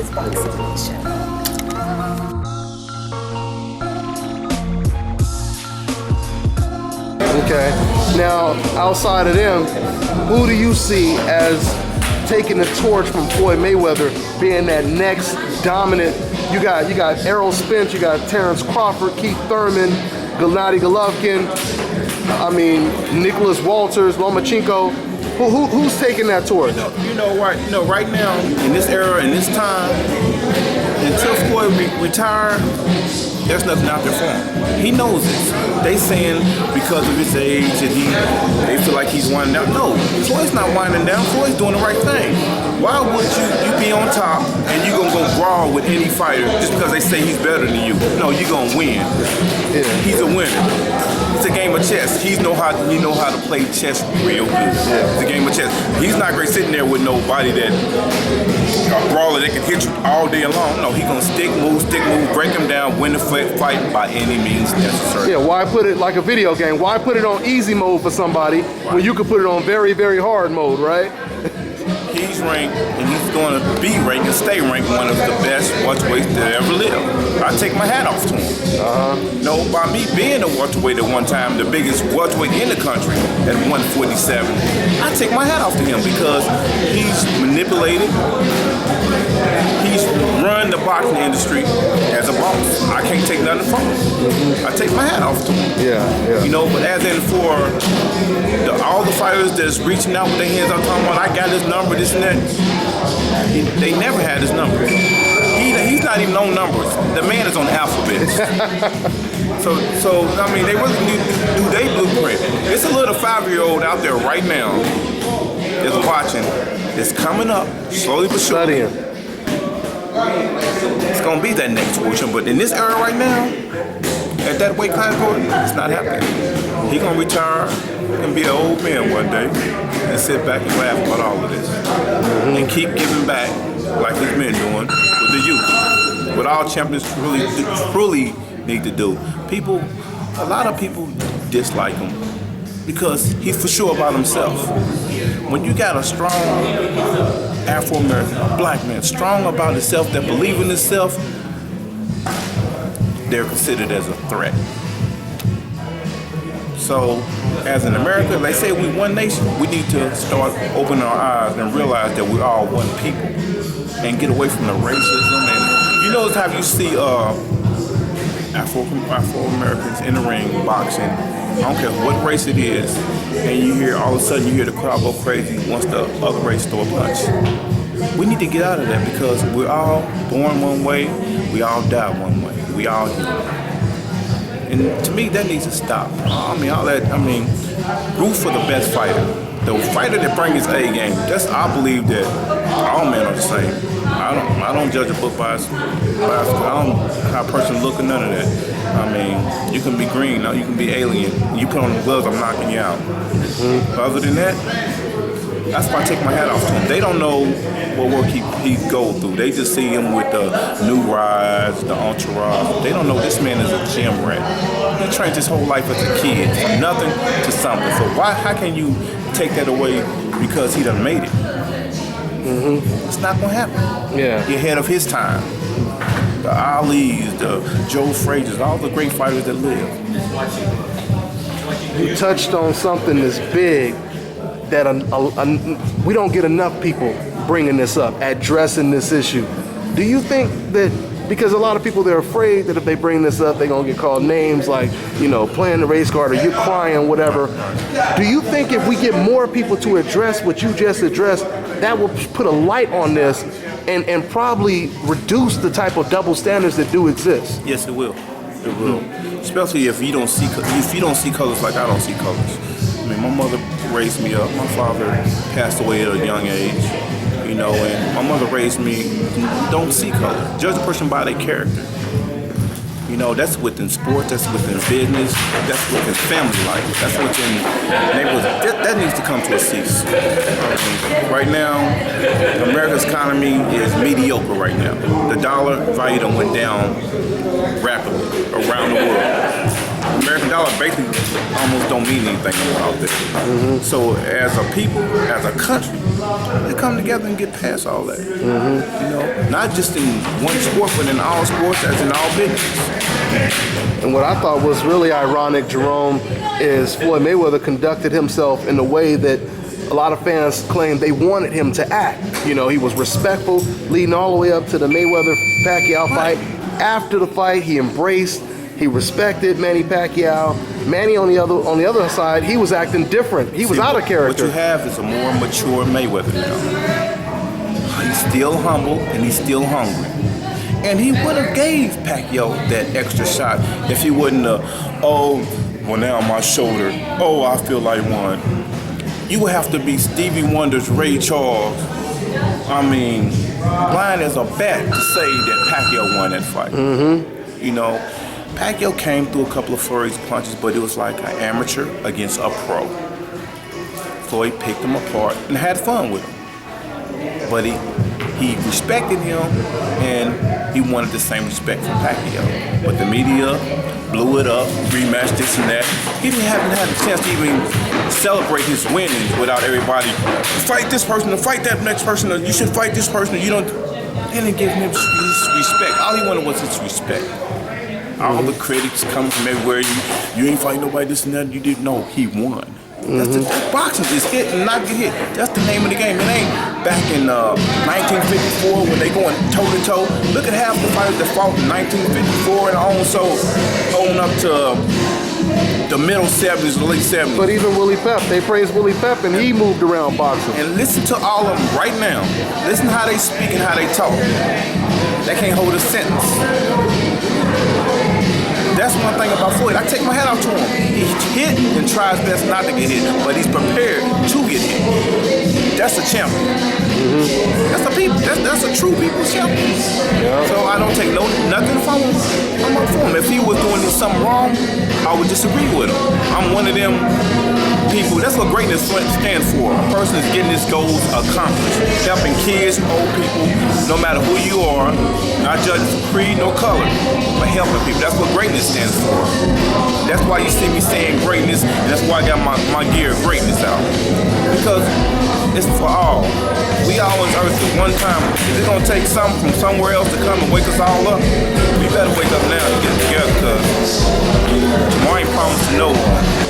This Boxing Nation. Okay. Now, outside of them, who do you see as taking the torch from Floyd Mayweather, being that next dominant? You got Errol Spence, you got Terrence Crawford, Keith Thurman, Gennady Golovkin. I mean, Nicholas Walters, Lomachenko. Who's taking that torch? Right now, in this era, in this time, until Floyd retire, there's nothing out there for him. He knows this. They saying because of his age that they feel like he's winding down. No, Floyd's not winding down. Floyd's doing the right thing. Why would you be on top and you gonna go brawl with any fighter just because they say he's better than you? No, you're gonna win. Yeah. He's a winner. It's a game of chess. He know how to play chess real good. Yeah. It's a game of chess. He's not great sitting there with nobody that a brawler that can hit you all day long. No, he's gonna stick move, break him down, win the fight by any means necessary. Yeah, why put it like a video game? Why put it on easy mode for somebody when you could put it on very, very hard mode, right? He's ranked, and he's going to be ranked and stay ranked one of the best welterweights that ever lived. I take my hat off to him. No, by me being a welterweight at one time, the biggest welterweight in the country at 147, I take my hat off to him because he's manipulated. He's run the boxing industry as a boss. I can't take nothing from him. I take my hat off to him. Yeah. But as in for all the fighters that's reaching out with their hands on talking about, I got his number, this and that. They never had his number. He's not even on numbers. The man is on alphabets. so I mean, they really need to do their blueprint. It's a little 5-year-old out there right now that's watching. It's coming up slowly but surely. Studying. It's gonna be that next fortune, but in this era right now, at that weight class, it's not happening. He gonna retire and be an old man one day and sit back and laugh about all of this and keep giving back like he's been doing with the youth. What all champions truly need to do. A lot of people dislike him because he's for sure about himself. When you got a strong Afro-American, a black man, strong about himself, that believe in himself, they're considered as a threat. So, as in America, they say we one nation, we need to start opening our eyes and realize that we're all one people and get away from the racism. And you notice how you see Afro-Americans in the ring boxing, I don't care what race it is, and you hear all of a sudden you hear the crowd go crazy once the other race throw a punch. We need to get out of that because we're all born one way, we all die one way, we all human. And to me, that needs to stop. Root for the best fighter. The fighter that brings his A game. I believe that all men are the same. I don't judge a book by its I don't how a person look or none of that. I mean, you can be green, you can be alien. You put on the gloves, I'm knocking you out. Other than that, that's why I take my hat off to him. They don't know what work he go through. They just see him with the new rides, the entourage. They don't know this man is a gym rat. He trained his whole life as a kid, from nothing to something. So how can you take that away because he done made it? It's not gonna happen. Yeah. He's ahead of his time. The Ali's, the Joe Frazier's, all the great fighters that live. You touched on something that's big that we don't get enough people bringing this up, addressing this issue. Do you think that, because a lot of people, they're afraid that if they bring this up, they're gonna get called names like, playing the race card or you're crying, whatever. Do you think if we get more people to address what you just addressed, that will put a light on this and probably reduce the type of double standards that do exist? Yes, it will. It will. Especially if you don't see colors like I don't see colors. I mean, my mother raised me up. My father passed away at a young age, and my mother raised me, don't see color. Judge a person by their character. That's within sports, that's within business, that's within family life, that's within neighborhoods. That needs to come to a cease. Right now, America's economy is mediocre right now. The dollar value done went down rapidly around the world. American dollar basically almost don't mean anything out there. So as a people, as a country, we come together and get past all that. You know, not just in one sport, but in all sports, as in all business. And what I thought was really ironic, Jerome, is Floyd Mayweather conducted himself in a way that a lot of fans claimed they wanted him to act. You know, he was respectful leading all the way up to the Mayweather-Pacquiao fight. After the fight, he embraced, he respected Manny Pacquiao. Manny on the other side, he was acting different. He was out of character. What you have is a more mature Mayweather now. He's still humble and he's still hungry. And he would have gave Pacquiao that extra shot if he wouldn't have, oh, well now my shoulder, oh I feel like one. You would have to be Stevie Wonder's Ray Charles. I mean, blind as a bat to say that Pacquiao won that fight. You know, Pacquiao came through a couple of flurries punches, but it was like an amateur against a pro. Floyd picked him apart and had fun with him. But he respected him, and he wanted the same respect from Pacquiao. But the media blew it up, rematch this and that. He didn't have a chance to even celebrate his winnings without everybody, fight this person, or fight that next person, or you should fight this person, or you don't. They didn't give him his respect. All he wanted was his respect. All the critics coming from everywhere, you ain't fight nobody, this and that, you didn't know he won. That's boxing is hit and not get hit. That's the name of the game. It ain't back in 1954 when they going toe to toe. Look at half the fighters that fought in 1954 and on up to the middle 70s, the late 70s. But even Willie Pep, they praised Willie Pep, and he moved around boxing. And listen to all of them right now. Listen how they speak and how they talk. They can't hold a sentence. That's one thing about Floyd. I take my hat off to him. He hit and tries best not to get hit, but he's prepared to get hit. That's a champion. That's a people. That's a true people's champion. So I don't take nothing from him. I'm up for him. If he was doing something wrong, I would disagree with him. I'm one of them people. That's what greatness stands for. A person is getting his goals accomplished, helping kids, old people, no matter who you are, not judging creed nor color, but helping people. That's what greatness stands for. That's why you see me saying greatness, and that's why I got my gear greatness out. Because it's for all. We all on earth at one time. If it's gonna take something from somewhere else to come and wake us all up, we better wake up now and get together, because tomorrow ain't promised to no one.